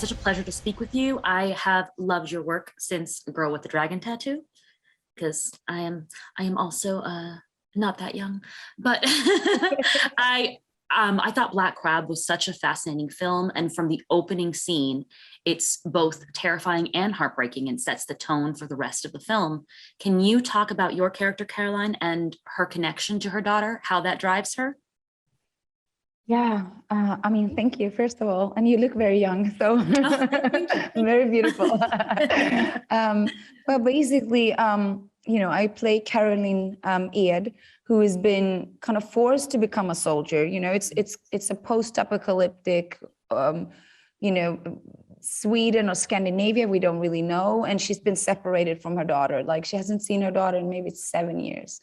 such a pleasure to speak with you. I have loved your work since A Girl with the Dragon Tattoo, because I am also not that young, but I thought Black Crab was such a fascinating film, and from the opening scene, it's both terrifying and heartbreaking and sets the tone for the rest of the film. Can you talk about your character, Caroline, and her connection to her daughter, how that drives her? Yeah, I mean, thank you, first of all. And you look very young, so very beautiful. Well, basically, I play Caroline Edh, who has been kind of forced to become a soldier. It's a post-apocalyptic, Sweden or Scandinavia, we don't really know. And she's been separated from her daughter. Like, she hasn't seen her daughter in maybe 7 years.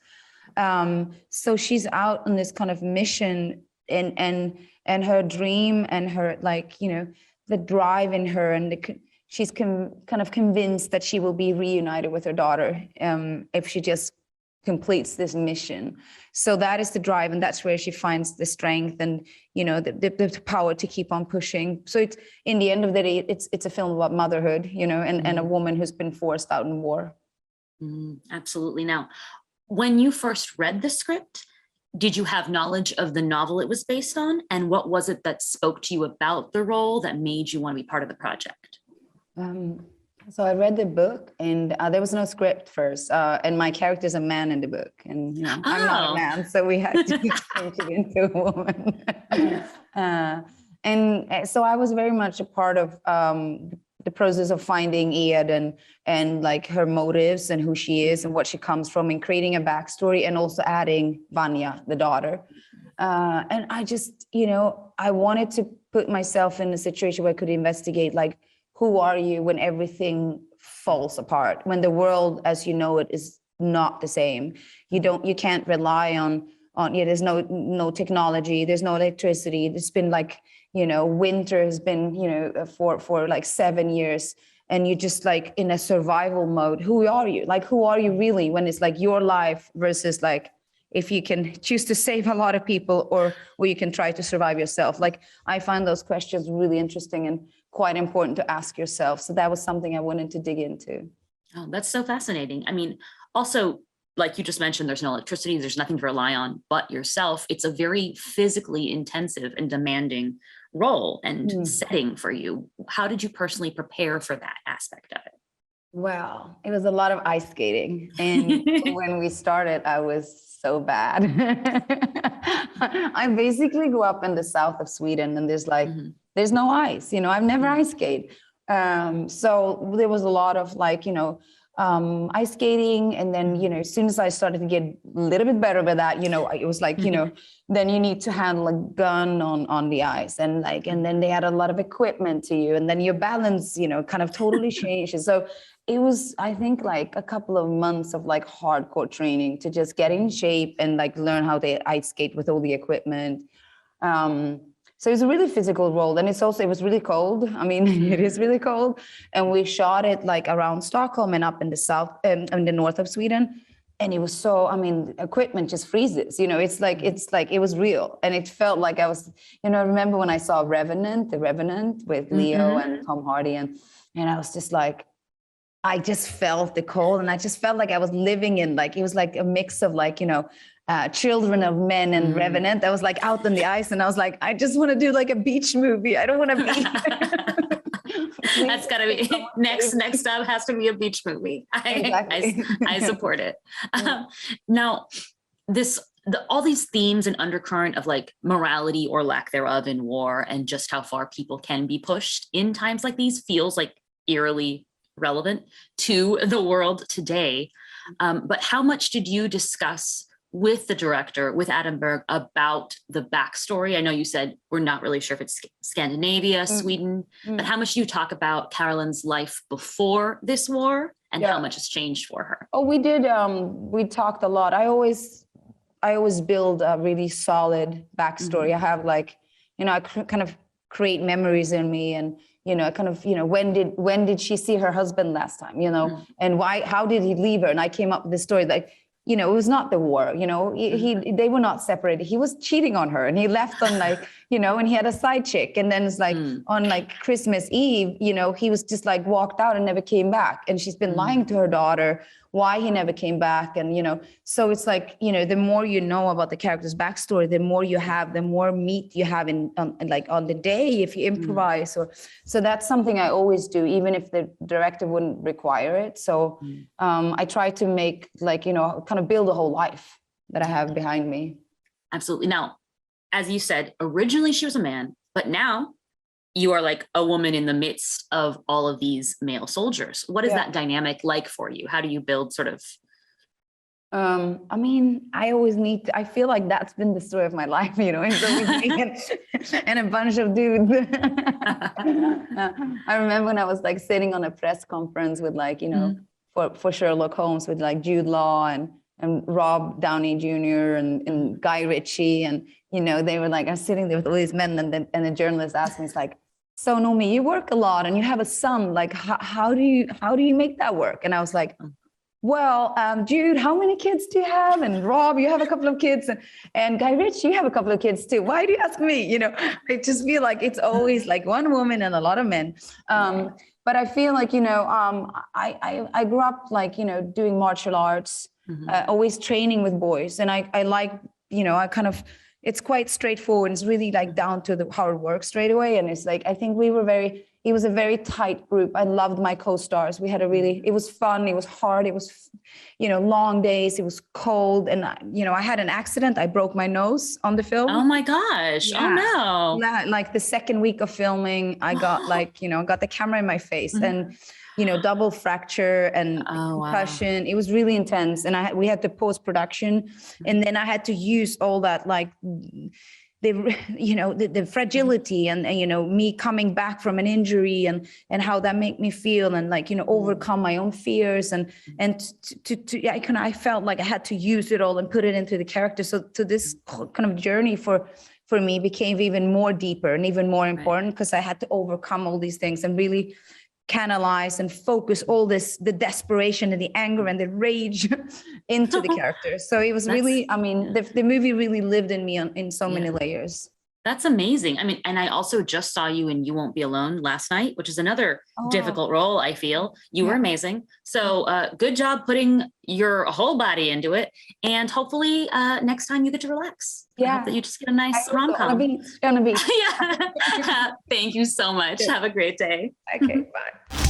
So she's out on this kind of mission, and her dream and her, the drive in her, and she's kind of convinced that she will be reunited with her daughter if she just completes this mission. So that is the drive, and that's where she finds the strength and the power to keep on pushing. So it's, in the end of the day, it's a film about motherhood, and a woman who's been forced out in war. Absolutely. Now, when you first read the script, did you have knowledge of the novel it was based on? And what was it that spoke to you about the role that made you want to be part of the project? So I read the book, and there was no script first. And my character's a man in the book, and I'm not a man, so we had to change it into a woman. And so I was very much a part of the process of finding Edh and like her motives and who she is and what she comes from, and creating a backstory, and also adding Vanya, the daughter. And I just, I wanted to put myself in a situation where I could investigate, like, who are you when everything falls apart, when the world as you know it is not the same. You can't rely on there's no technology, there's no electricity. There's been winter has been, for like 7 years, and you're just like in a survival mode. Who are you? Like, who are you really when it's like your life versus like if you can choose to save a lot of people or you can try to survive yourself? Like, I find those questions really interesting and quite important to ask yourself. So that was something I wanted to dig into. Oh, that's so fascinating. I mean, also, like you just mentioned, there's no electricity, there's nothing to rely on but yourself. It's a very physically intensive and demanding role and setting for you. How did you personally prepare for that aspect of it? Well, it was a lot of ice skating. And when we started, I was so bad. I basically grew up in the south of Sweden, and there's no ice, I've never ice skated. So there was a lot of ice skating. And then, as soon as I started to get a little bit better with that, it was like, then you need to handle a gun on the ice, and then they had a lot of equipment to you, and then your balance, kind of totally changes. So it was, I think, like a couple of months of like hardcore training to just get in shape and like learn how to ice skate with all the equipment. So it's a really physical role, and it was really cold. I mean, it is really cold, and we shot it like around Stockholm and up in the south, in the north of Sweden, and it was so. I mean, equipment just freezes. It's like it was real, and it felt like I was. I remember when I saw The Revenant with Leo and Tom Hardy, and I was just like, I just felt the cold, and I just felt like I was living in it was like a mix of Children of Men and Revenant. I was like out on the ice, and I was like, I just want to do like a beach movie. I don't want to be. That's gotta be next up. Has to be a beach movie. Exactly. I support it. Now, all these themes and undercurrent of like morality or lack thereof in war, and just how far people can be pushed in times like these, feels like eerily relevant to the world today. But how much did you discuss with the director, with Adam Berg, about the backstory? I know you said we're not really sure if it's Scandinavia, Sweden, but how much do you talk about Caroline's life before this war and how much has changed for her? Oh, we did. We talked a lot. I always build a really solid backstory. I have I kind of create memories in me, and I kind of, when did she see her husband last time, and how did he leave her? And I came up with this story like, it was not the war, they were not separated. He was cheating on her, and he left on and he had a side chick. And then it's like on like Christmas Eve, he was just like walked out and never came back. And she's been lying to her daughter why he never came back. And, so it's like, the more you know about the character's backstory, the more you have, the more meat you have like on the day, if you improvise. So that's something I always do, even if the director wouldn't require it. So I try to make like, kind of build a whole life that I have behind me. Absolutely. Now, as you said, originally she was a man, but now you are like a woman in the midst of all of these male soldiers. What is that dynamic like for you? How do you build sort of? I mean, I feel like that's been the story of my life, and so and a bunch of dudes. I remember when I was like sitting on a press conference with like, for Sherlock Holmes with like Jude Law and Rob Downey Jr. and Guy Ritchie. And, they were like, I was sitting there with all these men, and the journalist asked me, it's like, so Noomi, you work a lot and you have a son, like, how do you make that work? And I was like, well, Jude, how many kids do you have? And Rob, you have a couple of kids, and Guy Ritchie, you have a couple of kids too. Why do you ask me? I just feel like it's always like one woman and a lot of men. But I feel like, I grew up like, doing martial arts, always training with boys. And I like, I kind of, it's quite straightforward. It's really like down to how it works straight away. And it's like, I think it was a very tight group. I loved my co-stars. It was fun. It was hard. It was, long days. It was cold. And, I had an accident. I broke my nose on the film. Oh my gosh. Yeah. Oh no. Like the second week of filming, I got like, got the camera in my face and, double fracture and concussion. Wow. It was really intense. And we had to post-production, and then I had to use all that, like the fragility and me coming back from an injury and how that made me feel, and like, overcome my own fears and I felt like I had to use it all and put it into the character. So this kind of journey for me became even more deeper and even more important, because I had to overcome all these things and really canalize and focus all the desperation and the anger and the rage into the character. So it was really, the movie really lived in me in so many layers. That's amazing. I mean, and I also just saw you in You Won't Be Alone last night, which is another difficult role, I feel. You were amazing. So good job putting your whole body into it. And hopefully next time you get to relax. I hope that you just get a nice rom-com. On a beach. Yeah. Thank you so much. Have a great day. Okay, bye.